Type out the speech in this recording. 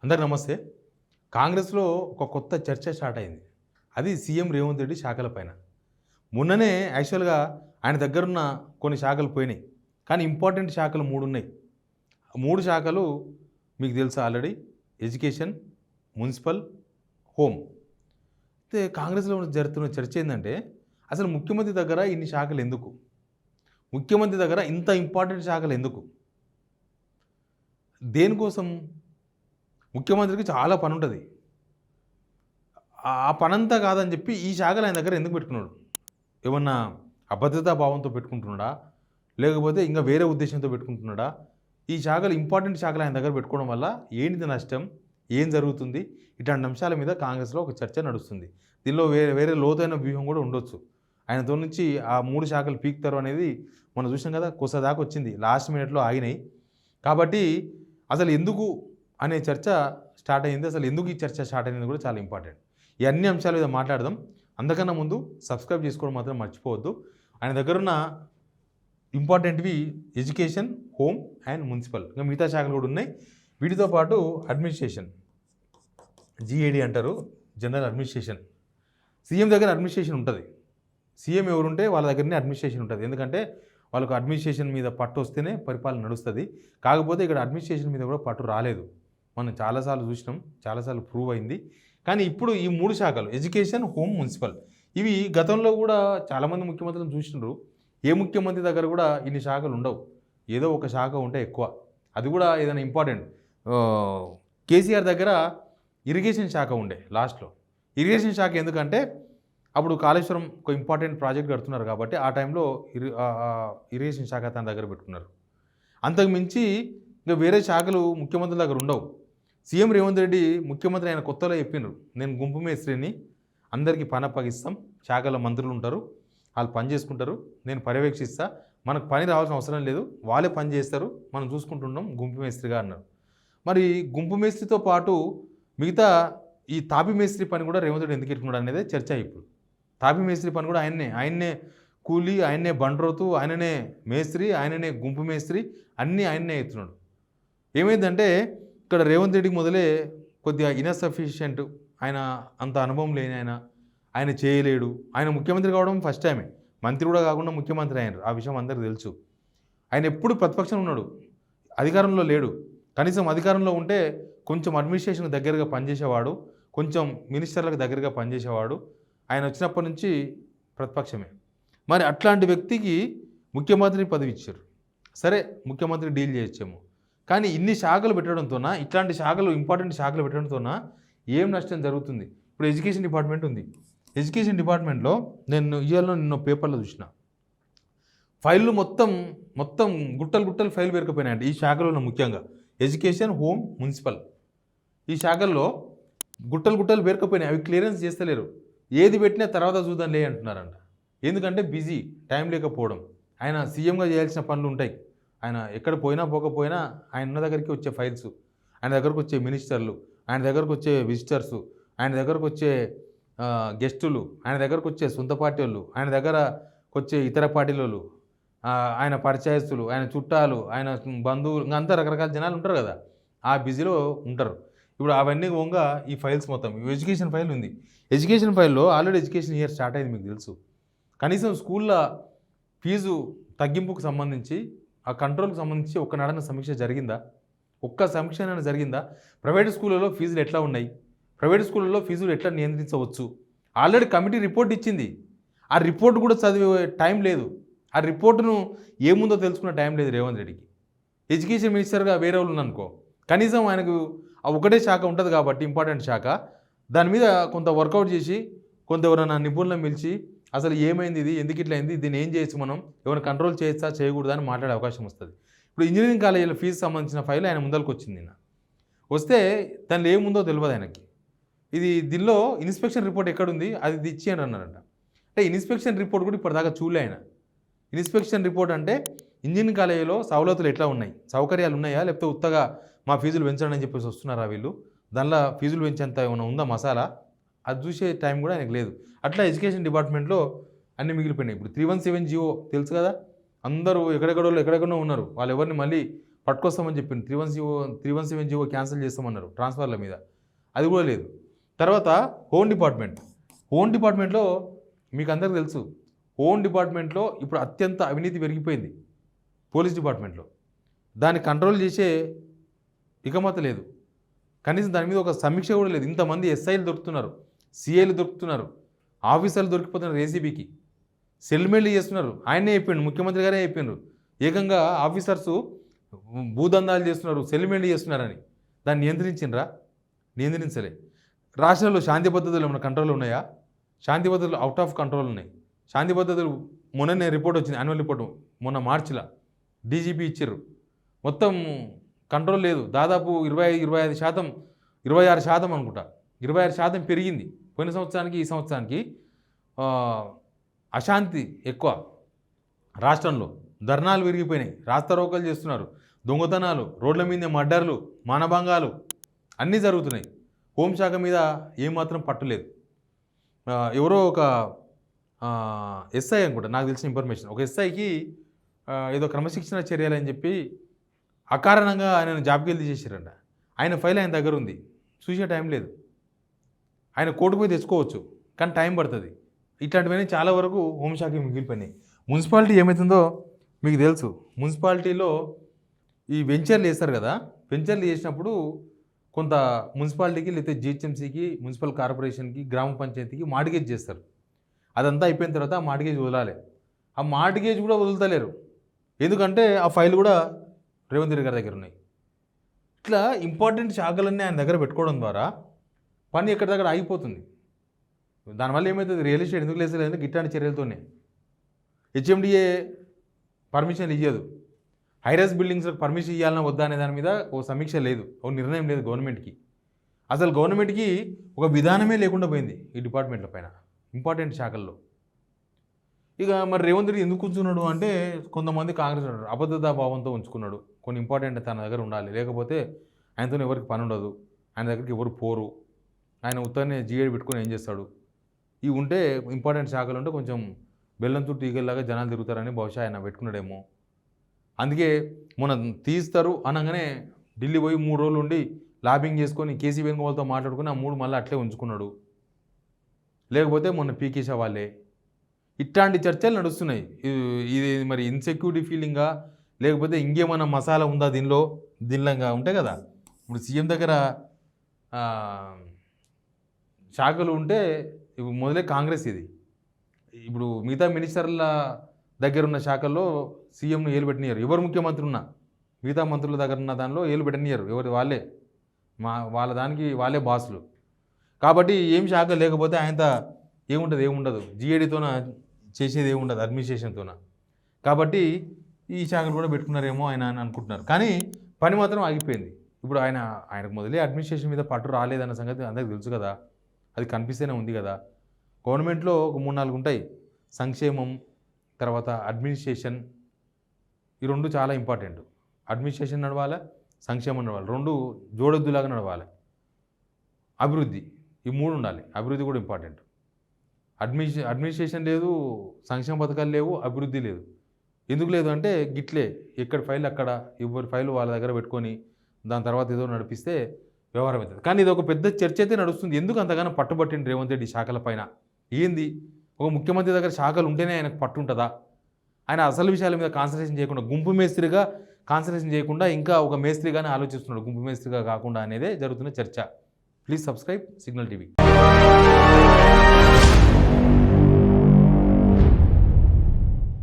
అందరికి నమస్తే. కాంగ్రెస్లో ఒక కొత్త చర్చ స్టార్ట్ అయింది. అది సీఎం రేవంత్ రెడ్డి శాఖల పైన. మొన్ననే యాక్చువల్గా ఆయన దగ్గరున్న కొన్ని శాఖలు పోయినాయి. కానీ ఇంపార్టెంట్ శాఖలు 3 ఉన్నాయి. 3 శాఖలు మీకు తెలుసా ఆల్రెడీ. Education, municipal, home. అయితే కాంగ్రెస్లో జరుగుతున్న చర్చ ఏంటంటే అసలు ముఖ్యమంత్రి దగ్గర ఇన్ని శాఖలు ఎందుకు? ముఖ్యమంత్రి దగ్గర ఇంత ఇంపార్టెంట్ శాఖలు ఎందుకు? దేనికోసం? ముఖ్యమంత్రికి చాలా పని ఉంటుంది. ఆ పనంతా కాదని చెప్పి ఈ శాఖలు ఆయన దగ్గర ఎందుకు పెట్టుకున్నాడు? ఏమన్నా అభద్రతా భావంతో పెట్టుకుంటున్నాడా, లేకపోతే ఇంకా వేరే ఉద్దేశంతో పెట్టుకుంటున్నాడా? ఈ శాఖలు ఇంపార్టెంట్ శాఖలు ఆయన దగ్గర పెట్టుకోవడం వల్ల ఏంటి నష్టం, ఏం జరుగుతుంది? ఇట్లాంటి అంశాల మీద కాంగ్రెస్లో ఒక చర్చ నడుస్తుంది. దీనిలో వేరే లోతైన వ్యూహం కూడా ఉండొచ్చు. ఆయనతో నుంచి ఆ 3 శాఖలు పీకుతారు అనేది మనం చూసాం కదా, కొసదాకా వచ్చింది, లాస్ట్ మినిట్లో ఆగినాయి. కాబట్టి అసలు ఎందుకు అనే చర్చ స్టార్ట్ అయింది. అసలు ఎందుకు ఈ చర్చ స్టార్ట్ అయింది కూడా చాలా ఇంపార్టెంట్. ఈ అన్ని అంశాల మీద మాట్లాడదాం. అందుకన్నా ముందు సబ్స్క్రైబ్ చేసుకోవడం మాత్రం మర్చిపోవద్దు. ఆయన దగ్గర ఉన్న ఇంపార్టెంట్వి ఎడ్యుకేషన్, హోమ్ అండ్ మున్సిపల్, ఇంకా మిగతా శాఖలు కూడా ఉన్నాయి. వీటితో పాటు అడ్మినిస్ట్రేషన్, జిఏడి అంటారు, జనరల్ అడ్మినిస్ట్రేషన్. సీఎం దగ్గర అడ్మినిస్ట్రేషన్ ఉంటుంది. సీఎం ఎవరుంటే వాళ్ళ దగ్గరనే అడ్మినిస్ట్రేషన్ ఉంటుంది. ఎందుకంటే వాళ్ళకు అడ్మినిస్ట్రేషన్ మీద పట్టు వస్తేనే పరిపాలన నడుస్తుంది. కాకపోతే ఇక్కడ అడ్మినిస్ట్రేషన్ మీద కూడా పట్టు రాలేదు. మనం చాలాసార్లు చూసినాం, చాలాసార్లు ప్రూవ్ అయింది. కానీ ఇప్పుడు ఈ 3 శాఖలు ఎడ్యుకేషన్, హోమ్, మున్సిపల్, ఇవి గతంలో కూడా చాలామంది ముఖ్యమంత్రులను చూసినారు. ఏ ముఖ్యమంత్రి దగ్గర కూడా ఇన్ని శాఖలు ఉండవు. ఏదో ఒక శాఖ ఉంటే ఎక్కువ, అది కూడా ఏదైనా ఇంపార్టెంట్. కేసీఆర్ దగ్గర ఇరిగేషన్ శాఖ ఉండే లాస్ట్లో. ఇరిగేషన్ శాఖ ఎందుకంటే అప్పుడు కాళేశ్వరం ఒక ఇంపార్టెంట్ ప్రాజెక్ట్ కడుతున్నారు కాబట్టి ఆ టైంలో ఇరిగేషన్ శాఖ తన దగ్గర పెట్టుకున్నారు. అంతకు మించి ఇంకా వేరే శాఖలు ముఖ్యమంత్రి దగ్గర ఉండవు. సీఎం రేవంత్ రెడ్డి ముఖ్యమంత్రి ఆయన కొత్తలో చెప్పినారు, నేను గుంపు మేస్త్రిని, అందరికీ పని అప్పగిస్తాం, శాఖల మంత్రులు ఉంటారు, వాళ్ళు పని చేసుకుంటారు, నేను పర్యవేక్షిస్తా, మనకు పని రావాల్సిన అవసరం లేదు, వాళ్ళే పని చేస్తారు, మనం చూసుకుంటున్నాం గుంపు మేస్త్రిగా అన్నారు. మరి గుంపు మేస్త్రితో పాటు మిగతా ఈ తాపి మేస్త్రి పని కూడా రేవంత్ రెడ్డి ఎందుకు ఎట్టుకున్నాడు అనేది చర్చ. ఇప్పుడు తాపి మేస్త్రి పని కూడా ఆయన్నే కూలీ, ఆయన్నే బండ్రోతు, ఆయననే మేస్త్రి, ఆయననే గుంపు మేస్త్రి, అన్నీ ఆయన్నే ఎత్తున్నాడు. ఏమైందంటే ఇక్కడ రేవంత్ రెడ్డికి మొదలే కొద్దిగా ఇన్సఫిషియెంట్, ఆయన అంత అనుభవం లేని ఆయన చేయలేడు. ఆయన ముఖ్యమంత్రి కావడం ఫస్ట్ టైమే, మంత్రి కూడా కాకుండా ముఖ్యమంత్రి అయ్యారు, ఆ విషయం అందరికీ తెలుసు. ఆయన ఎప్పుడు ప్రతిపక్షంలో ఉన్నాడు, అధికారంలో లేడు. కనీసం అధికారంలో ఉంటే కొంచెం అడ్మినిస్ట్రేషన్కి దగ్గరగా పనిచేసేవాడు, కొంచెం మినిస్టర్లకు దగ్గరగా పనిచేసేవాడు. ఆయన వచ్చినప్పటి నుంచి ప్రతిపక్షమే. మరి అట్లాంటి వ్యక్తికి ముఖ్యమంత్రి పదవి ఇచ్చారు. సరే, ముఖ్యమంత్రి డీల్ చేయొచ్చేమో, కానీ ఇన్ని శాఖలు పెట్టడంతోన, ఇట్లాంటి శాఖలు ఇంపార్టెంట్ శాఖలు పెట్టడంతోన ఏం నష్టం జరుగుతుంది? ఇప్పుడు ఎడ్యుకేషన్ డిపార్ట్మెంట్ ఉంది. ఎడ్యుకేషన్ డిపార్ట్మెంట్లో నిన్న పేపర్లో చూసిన ఫైళ్ళు మొత్తం గుట్టలు ఫైల్ పేరుకపోయినాయంట ఈ శాఖలో. ముఖ్యంగా ఎడ్యుకేషన్, హోమ్, మున్సిపల్, ఈ శాఖల్లో గుట్టలు పేరుకపోయినాయి. అవి క్లియరెన్స్ చేస్తలేరు. ఏది పెట్టినా తర్వాత చూద్దాంలే అంటున్నారంట. ఎందుకంటే బిజీ, టైం లేకపోవడం. ఆయన సీఎంగా చేయాల్సిన పనులు ఉంటాయి. ఆయన ఎక్కడ పోకపోయినా ఆయన ఉన్న దగ్గరికి వచ్చే ఫైల్స్, ఆయన దగ్గరకు వచ్చే మినిస్టర్లు, ఆయన దగ్గరకు వచ్చే విజిటర్సు, ఆయన దగ్గరకు వచ్చే గెస్టులు, ఆయన దగ్గరకు వచ్చే సొంత పార్టీ వాళ్ళు, ఆయన దగ్గరకు వచ్చే ఇతర పార్టీల వాళ్ళు, ఆయన పరిచయస్తులు, ఆయన చుట్టాలు, ఆయన బంధువులు, ఇంకా రకరకాల జనాలు ఉంటారు కదా, ఆ బిజీలో ఉంటారు. ఇప్పుడు అవన్నీ ఓంగా ఈ ఫైల్స్ మొత్తం, ఎడ్యుకేషన్ ఫైల్ ఉంది. ఎడ్యుకేషన్ ఫైల్లో ఆల్రెడీ ఎడ్యుకేషన్ ఇయర్ స్టార్ట్ అయింది, మీకు తెలుసు. కనీసం స్కూళ్ళ ఫీజు తగ్గింపుకు సంబంధించి, ఆ కంట్రోల్కి సంబంధించి ఒక్క నాడన సమీక్ష జరిగిందా? ఒక్క సమీక్ష అయినా జరిగిందా? ప్రైవేట్ స్కూళ్ళలో ఫీజులు ఎట్లా ఉన్నాయి, ప్రైవేట్ స్కూళ్ళలో ఫీజులు ఎట్లా నియంత్రించవచ్చు? ఆల్రెడీ కమిటీ రిపోర్ట్ ఇచ్చింది. ఆ రిపోర్ట్ కూడా చదివే టైం లేదు. ఆ రిపోర్టును ఏముందో తెలుసుకున్న టైం లేదు రేవంత్ రెడ్డికి. ఎడ్యుకేషన్ మినిస్టర్గా వేరే వాళ్ళు ఉన్నారనుకో, కనీసం ఆయనకు ఆ ఒకటే శాఖ ఉంటుంది కాబట్టి, ఇంపార్టెంట్ శాఖ, దాని మీద కొంత వర్కౌట్ చేసి, కొంత ఎవరైనా నిపుణులను పిలిచి అసలు ఏమైంది, ఇది ఎందుకు ఇట్లా అయింది, దీన్ని ఏం చేయొచ్చు, మనం ఎవరైనా కంట్రోల్ చేయొచ్చా చేయకూడదా అని మాట్లాడే అవకాశం వస్తుంది. ఇప్పుడు ఇంజనీరింగ్ కాలేజీల ఫీజు సంబంధించిన ఫైల్ ఆయన ముందరకు వచ్చింది. నిన్న వస్తే దానిలో ఏముందో తెలియదు ఆయనకి. దీనిలో ఇన్స్పెక్షన్ రిపోర్ట్ ఎక్కడుంది, అది ఇచ్చేయండి అన్నారంట. అంటే ఇన్స్పెక్షన్ రిపోర్ట్ కూడా ఇప్పటిదాకా చూడలే ఆయన. ఇన్స్పెక్షన్ రిపోర్ట్ అంటే ఇంజనీరింగ్ కాలేజీలో సౌలతులు ఎట్లా ఉన్నాయి, సౌకర్యాలు ఉన్నాయా, లేకపోతే ఉత్తగా మా ఫీజులు పెంచండి అని చెప్పేసి వస్తున్నారా వీళ్ళు, దానిలో ఫీజులు పెంచేంత ఏమైనా ఉందా మసాలా, అది చూసే టైం కూడా ఆయనకు లేదు. అట్లా ఎడ్యుకేషన్ డిపార్ట్మెంట్లో అన్నీ మిగిలిపోయినాయి. ఇప్పుడు 317 జీవో తెలుసు కదా, అందరూ ఎక్కడెక్కడో ఉన్నారు, వాళ్ళు ఎవరిని మళ్ళీ పట్టుకొస్తామని చెప్పింది 317 జీవో క్యాన్సిల్ చేస్తామన్నారు ట్రాన్స్ఫర్ల మీద, అది కూడా లేదు. తర్వాత హోమ్ డిపార్ట్మెంట్లో మీకు అందరికీ తెలుసు, హోమ్ డిపార్ట్మెంట్లో ఇప్పుడు అత్యంత అవినీతి పెరిగిపోయింది. పోలీస్ డిపార్ట్మెంట్లో దాన్ని కంట్రోల్ చేసే ఇకమత లేదు, కనీసం దాని మీద ఒక సమీక్ష కూడా లేదు. ఇంతమంది ఎస్ఐలు దొరుకుతున్నారు, సిఐలు దొరుకుతున్నారు, ఆఫీసర్లు దొరికిపోతున్నారు, ఏసీబీకి సెటిల్మెంట్లు చేస్తున్నారు. ఆయనే అయిపోయిండు, ముఖ్యమంత్రి గారే అయిపోయినారు. ఏకంగా ఆఫీసర్సు భూదందాలు చేస్తున్నారు, సెటిల్మెంట్లు చేస్తున్నారని దాన్ని నియంత్రించలే. రాష్ట్రంలో శాంతి భద్రతలు ఏమైనా కంట్రోల్ ఉన్నాయా? శాంతి భద్రతలు అవుట్ ఆఫ్ కంట్రోల్ ఉన్నాయి. శాంతి భద్రతలు మొన్ననే రిపోర్ట్ వచ్చింది, యాన్యువల్ రిపోర్ట్ మొన్న మార్చిలో డీజీపీ ఇచ్చారు. మొత్తం కంట్రోల్ లేదు. దాదాపు 26% అనుకుంటా, 26% పెరిగింది పోయిన సంవత్సరానికి ఈ సంవత్సరానికి. అశాంతి ఎక్కువ రాష్ట్రంలో, ధర్నాలు విరిగిపోయినాయి, రాస్తారోకలు చేస్తున్నారు, దొంగతనాలు, రోడ్ల మీద మర్డర్లు, మానభంగాలు అన్నీ జరుగుతున్నాయి. హోంశాఖ మీద ఏమాత్రం పట్టులేదు. ఎవరో ఒక ఎస్ఐ అనుకుంటా, నాకు తెలిసిన ఇన్ఫర్మేషన్, ఒక ఎస్ఐకి ఏదో క్రమశిక్షణ చర్యలని చెప్పి అకారణంగా ఆయనను జాబ్కి వెళ్ళి చేశారంట. ఆయన ఫైల్ ఆయన దగ్గర ఉంది, చూసే టైం లేదు. ఆయన కోర్టుకు పోయి తెచ్చుకోవచ్చు, కానీ టైం పడుతుంది. ఇట్లాంటివన్నీ చాలా వరకు హోంశాఖకి మిగిలిపోయినాయి. మున్సిపాలిటీ ఏమవుతుందో మీకు తెలుసు. మున్సిపాలిటీలో ఈ వెంచర్లు వేస్తారు కదా, వెంచర్లు చేసినప్పుడు కొంత మున్సిపాలిటీకి లేకపోతే జిహెచ్ఎంసీకి, మున్సిపల్ కార్పొరేషన్కి, గ్రామ పంచాయతీకి మార్టిగేజ్ చేస్తారు. అదంతా అయిపోయిన తర్వాత ఆ మార్టిగేజ్ వదలాలి. ఆ మార్టిగేజ్ కూడా వదులుతలేరు, ఎందుకంటే ఆ ఫైల్ కూడా రేవంత్ రెడ్డి గారి దగ్గర ఉన్నాయి. ఇట్లా ఇంపార్టెంట్ శాఖలన్నీ ఆయన దగ్గర పెట్టుకోవడం ద్వారా పని ఎక్కడి దగ్గర ఆగిపోతుంది. దానివల్ల ఏమవుతుంది, రియల్ ఎస్టేట్ ఎందుకు లేసలేదు, గిట్టాని చర్యలతోనే. హెచ్ఎండిఏ పర్మిషన్ ఇవ్వదు, హైరైజ్ బిల్డింగ్స్కి పర్మిషన్ ఇవ్వాలన్నా వద్దా అనే దాని మీద ఓ సమీక్ష లేదు, ఓ నిర్ణయం లేదు గవర్నమెంట్కి. అసలు గవర్నమెంట్కి ఒక విధానమే లేకుండా పోయింది ఈ డిపార్ట్మెంట్ల పైన, ఇంపార్టెంట్ శాఖల్లో. ఇక మరి రేవంత్ రెడ్డి ఎందుకు ఉంచున్నాడు అంటే, కొంతమంది కాంగ్రెస్ అబద్ధతా భావంతో ఉంచుకున్నాడు. కొన్ని ఇంపార్టెంట్ తన దగ్గర ఉండాలి, లేకపోతే ఆయనతో ఎవరికి పని ఉండదు, ఆయన దగ్గరికి ఎవరు పోరు, ఆయన ఉత్తరనే జీఏడి పెట్టుకుని ఏం చేస్తాడు. ఇవి ఉంటే ఇంపార్టెంట్ శాఖలు ఉంటే కొంచెం బెల్లం చుట్టూ ఈగల్లాగా జనాలు తిరుగుతారని బహుశా ఆయన పెట్టుకున్నాడేమో. అందుకే మొన్న తీస్తారు అనగానే ఢిల్లీ పోయి 3 రోజులు ఉండి లాబింగ్ చేసుకొని కేసీ వేణుగోపాల్తో మాట్లాడుకుని ఆ 3 మళ్ళీ అట్లే ఉంచుకున్నాడు. లేకపోతే మొన్న పీకేసా వాళ్ళే. ఇట్లాంటి చర్చలు నడుస్తున్నాయి. ఇది మరి ఇన్సెక్యూరిటీ ఫీలింగా, లేకపోతే ఇంకేమైనా మసాలా ఉందా దీనిలాగా ఉంటాయి కదా. ఇప్పుడు సీఎం దగ్గర శాఖలు ఉంటే ఇప్పుడు మొదలే కాంగ్రెస్ ఇది. ఇప్పుడు మిగతా మినిస్టర్ల దగ్గర ఉన్న శాఖల్లో సీఎంను ఏలు పెట్టనియరు. ఎవరు ముఖ్యమంత్రి ఉన్నా మిగతా మంత్రుల దగ్గర ఉన్న దానిలో ఏలు పెట్టనియరు, ఎవరు వాళ్ళే వాళ్ళ దానికి వాళ్ళే బాసులు. కాబట్టి ఏం శాఖ లేకపోతే ఆయనతో ఏముండదు, జీఏడీతోన చేసేది ఏముండదు, అడ్మినిస్ట్రేషన్తోన. కాబట్టి ఈ శాఖలు కూడా పెట్టుకున్నారేమో ఆయన అని అనుకుంటున్నారు. కానీ పని మాత్రం ఆగిపోయింది. ఇప్పుడు ఆయనకు మొదలే అడ్మినిస్ట్రేషన్ మీద పట్టు రాలేదన్న సంగతి అందరికీ తెలుసు కదా, అది కనిపిస్తూనే ఉంది కదా. గవర్నమెంట్లో ఒక 3-4 ఉంటాయి, సంక్షేమం, తర్వాత అడ్మినిస్ట్రేషన్. ఈ 2 చాలా ఇంపార్టెంట్. అడ్మినిస్ట్రేషన్ నడవాలి, సంక్షేమం నడవాలి, 2 జోడెద్దులాగా నడవాలి. అభివృద్ధి, ఈ 3 ఉండాలి. అభివృద్ధి కూడా ఇంపార్టెంట్. అడ్మినిస్ట్రేషన్ లేదు, సంక్షేమ పథకాలు లేవు, అభివృద్ధి లేదు. ఎందుకు లేదు అంటే గిట్లే ఎక్కడ ఫైల్ అక్కడ ఎవరి ఫైల్ వాళ్ళ దగ్గర పెట్టుకొని దాని తర్వాత ఏదో నడిపిస్తే వ్యవహారం అవుతుంది. కానీ ఇది ఒక పెద్ద చర్చ అయితే నడుస్తుంది. ఎందుకు అంతగానో పట్టుబట్టింది రేవంత్ రెడ్డి శాఖల పైన? ఏంది, ఒక ముఖ్యమంత్రి దగ్గర శాఖలు ఉంటేనే ఆయనకు పట్టు ఉంటుందా? ఆయన అసలు విషయాల మీద కాన్సన్ట్రేషన్ చేయకుండా, గుంపు మేస్త్రిగా కాన్సన్ట్రేషన్ చేయకుండా ఇంకా ఒక మేస్త్రిగానే ఆలోచిస్తున్నాడు, గుంపు మేస్త్రిగా కాకుండా అనేదే జరుగుతున్న చర్చ. Please subscribe signal TV.